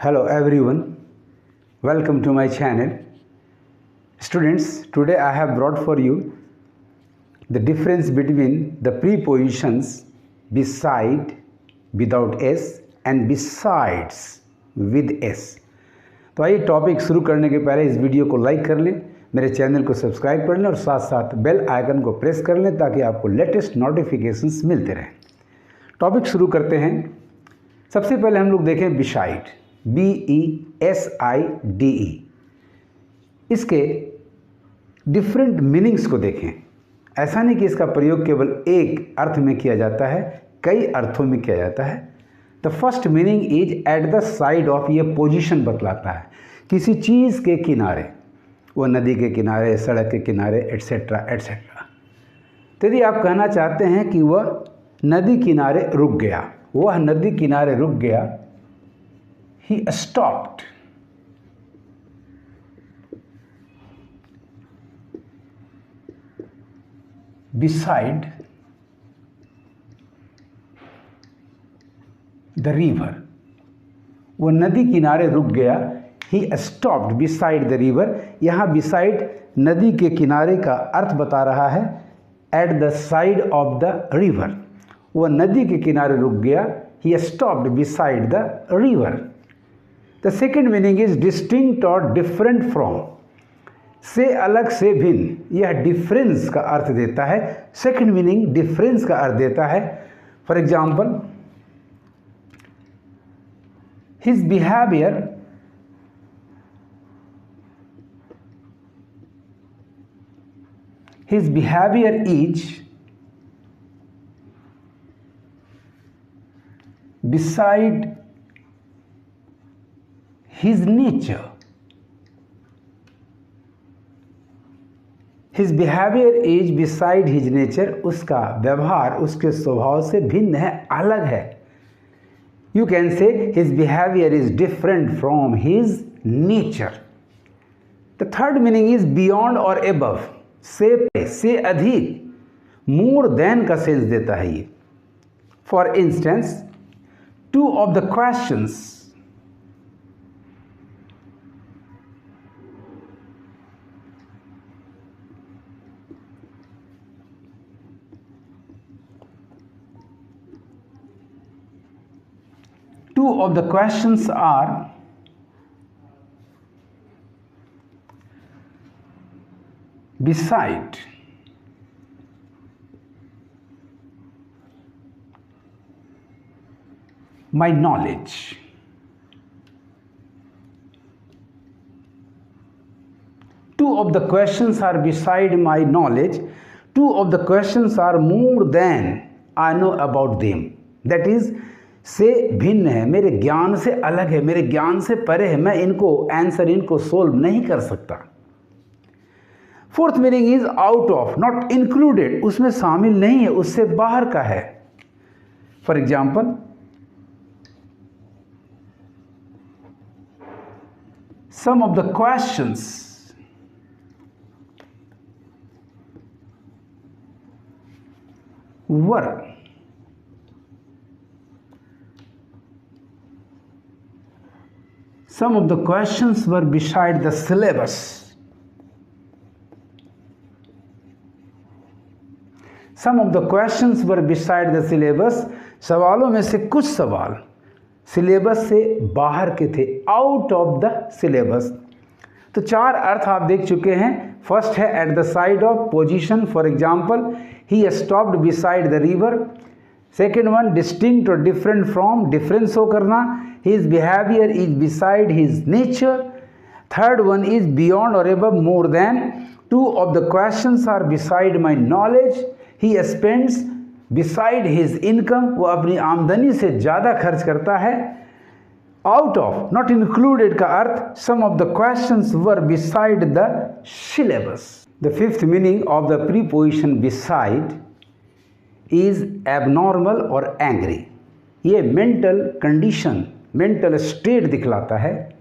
Hello everyone, welcome to my channel. Students, today I have brought for you the difference between the prepositions beside without s and besides with s. तो आइए topic शुरू करने के पहले इस video को like कर लें, मेरे चैनल को सब्सक्राइब कर लें और साथ साथ बेल आइकन को प्रेस कर लें ताकि आपको लेटेस्ट नोटिफिकेशंस मिलते रहें। टॉपिक शुरू करते हैं। सबसे पहले हम लोग देखें बिसाइड, BESIDE। इसके डिफरेंट मीनिंग्स को देखें। ऐसा नहीं कि इसका प्रयोग केवल एक अर्थ में किया जाता है, कई अर्थों में किया जाता है। The first meaning is eight the side of, ये पोजीशन बतलाता है किसी चीज़ के किनारे, वो नदी के किनारे, सड़क के किनारे, एट्सेट्रा एट्सेट्रा। तो यदि आप कहना चाहते हैं कि वह नदी किनारे रुक गया, वह नदी किनारे रुक गया, he stopped. Beside the river. वो नदी किनारे रुक गया, he stopped beside the river। यहाँ beside नदी के किनारे का अर्थ बता रहा है at the side of the river। वो नदी के किनारे रुक गया, he stopped beside the river। The second meaning is distinct or different from, से अलग से भिन्न, यह डिफरेंस का अर्थ देता है। सेकंड मीनिंग डिफरेंस का अर्थ देता है। For example, his behaviour is beside his nature। his behavior is beside his nature, उसका व्यवहार उसके स्वभाव से भिन्न है, अलग है। You can say his behavior is different from his nature। The third meaning is beyond or above, से अधिक, more than का सेंस देता है ये। For instance, two of the questions are beside my knowledge। Two of the questions are beside my knowledge, two of the questions are more than I know about them। That is, से भिन्न है, मेरे ज्ञान से अलग है, मेरे ज्ञान से परे है, मैं इनको आंसर, इनको सोल्व नहीं कर सकता। Fourth meaning is out of, not included, उसमें शामिल नहीं है, उससे बाहर का है। For example, some of the questions were beside the syllabus। some of the questions were beside the syllabus, सवालों में से कुछ सवाल सिलेबस से बाहर के थे, आउट ऑफ द सिलेबस। तो चार अर्थ आप देख चुके हैं। फर्स्ट है at the side of, position. For example, he stopped beside the river. Second one, distinct और डिफरेंट फ्रॉम, डिफरेंस हो करना। His behaviour is beside his nature. Third one is beyond और above, more than. Two of the questions are beside my knowledge. He spends beside his income, वो अपनी आमदनी से ज़्यादा खर्च करता है। आउट ऑफ, नॉट इंक्लूडेड का अर्थ, some of the questions were beside the syllabus. The fifth meaning of the preposition beside is abnormal और एंग्री। ये मेंटल कंडीशन, मेंटल स्टेट दिखलाता है।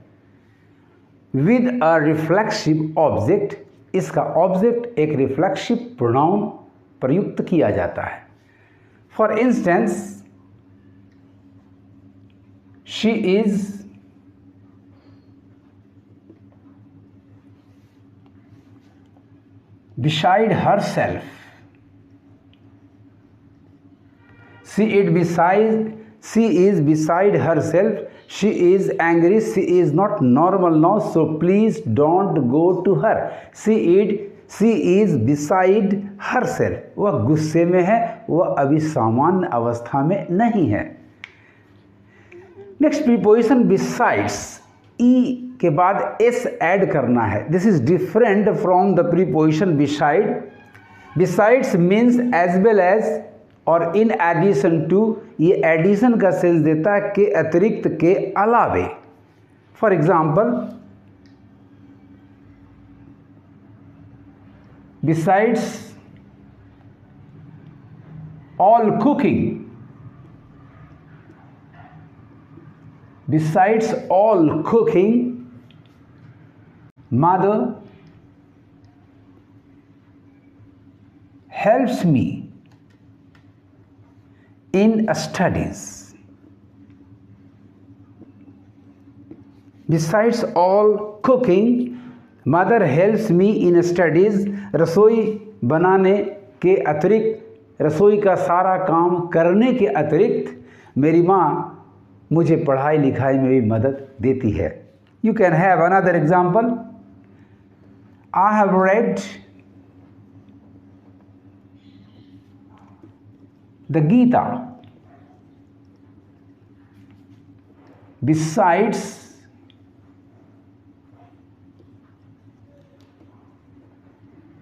विद अ रिफ्लेक्सिव ऑब्जेक्ट, इसका ऑब्जेक्ट एक reflexive pronoun प्रयुक्त किया जाता है। For instance, she is beside herself. She is beside herself. She is angry. She is not normal now, so please don't go to her. She is beside herself. वह गुस्से में है, वह अभी सामान्य अवस्था में नहीं है. Next preposition besides. ई के बाद एस ऐड करना है. This is different from the preposition beside. Besides means as well as और इन एडिशन टू. ये एडिशन का सेंस देता है के अतिरिक्त, के अलावे. For example, besides all cooking. Besides all cooking, mother helps me in studies. Besides all cooking, mother helps me in studies. रसोई बनाने के अतिरिक्त, रसोई का सारा काम करने के अतिरिक्त मेरी माँ मुझे पढ़ाई लिखाई में भी मदद देती है. You can have another example. I have read the Gita. Besides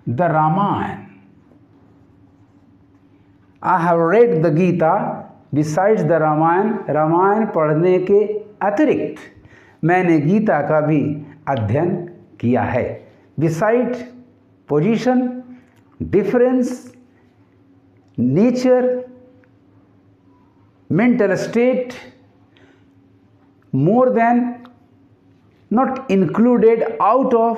the Ramayana. I have read the Gita besides the Ramayana. Ramayan पढ़ने के अतिरिक्त मैंने गीता का भी अध्ययन किया है. Beside position, difference, nature, mental state, more than, not included, out of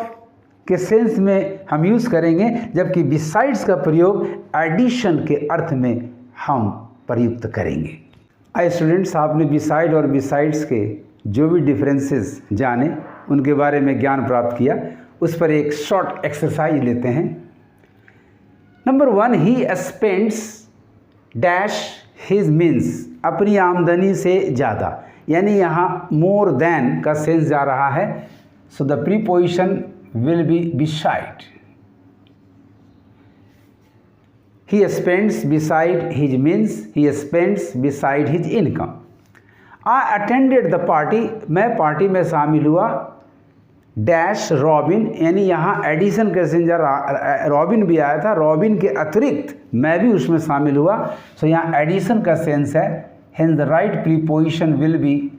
के सेंस में हम यूज करेंगे, जबकि बिसाइड्स का प्रयोग एडिशन के अर्थ में हम प्रयुक्त करेंगे. आइए स्टूडेंट्स, आपने बिसाइड और बिसाइड्स के जो भी डिफरेंसेस जाने, उनके बारे में ज्ञान प्राप्त किया. उस पर एक शॉर्ट एक्सरसाइज लेते हैं. Number 1, he spends dash his means. अपनी आमदनी से ज़्यादा, यानी यहाँ मोर देन का सेंस जा रहा है. So the preposition will be beside. He spends beside his means. He spends beside his income. I attended the party. मैं पार्टी में शामिल हुआ. डैश रॉबिन, यानी यहाँ एडिशन का सेंस रॉबिन भी आया था, रॉबिन के अतिरिक्त मैं भी उसमें शामिल हुआ. सो यहाँ एडिशन का सेंस है. Hence the right preposition will be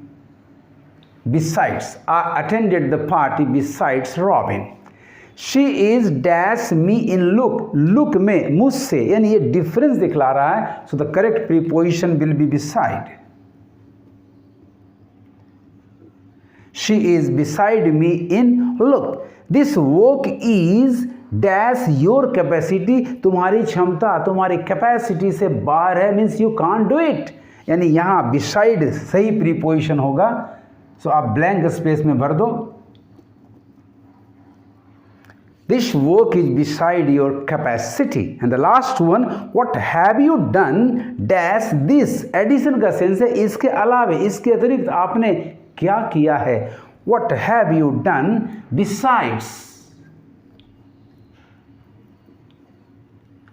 besides. I attended the party besides robin. She is dash me in look. Look में मुझसे, यानी ये डिफरेंस दिखला रहा है. So the correct preposition will be beside. She is beside me in look. This work is dash your capacity. तुम्हारी क्षमता, तुम्हारी कैपेसिटी से बाहर है, means you can't do it. यानी यहाँ beside सही प्रीपोजिशन होगा. सो आप ब्लैंक स्पेस में भर दो. This work is beside your capacity. And the last one, what have you done dash this. Addition का सेंस है इसके अलावे, इसके अतिरिक्त आपने क्या किया है. What have you done besides.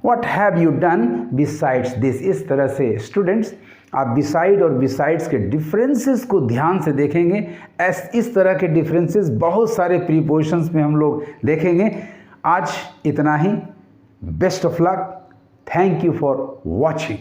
What have you done besides this. इस तरह से स्टूडेंट्स आप बिसाइड और बिसाइड्स के डिफरेंसेस को ध्यान से देखेंगे. इस तरह के डिफरेंसेस बहुत सारे प्रीपोजिशंस में हम लोग देखेंगे. आज इतना ही. Best of luck. Thank you for watching.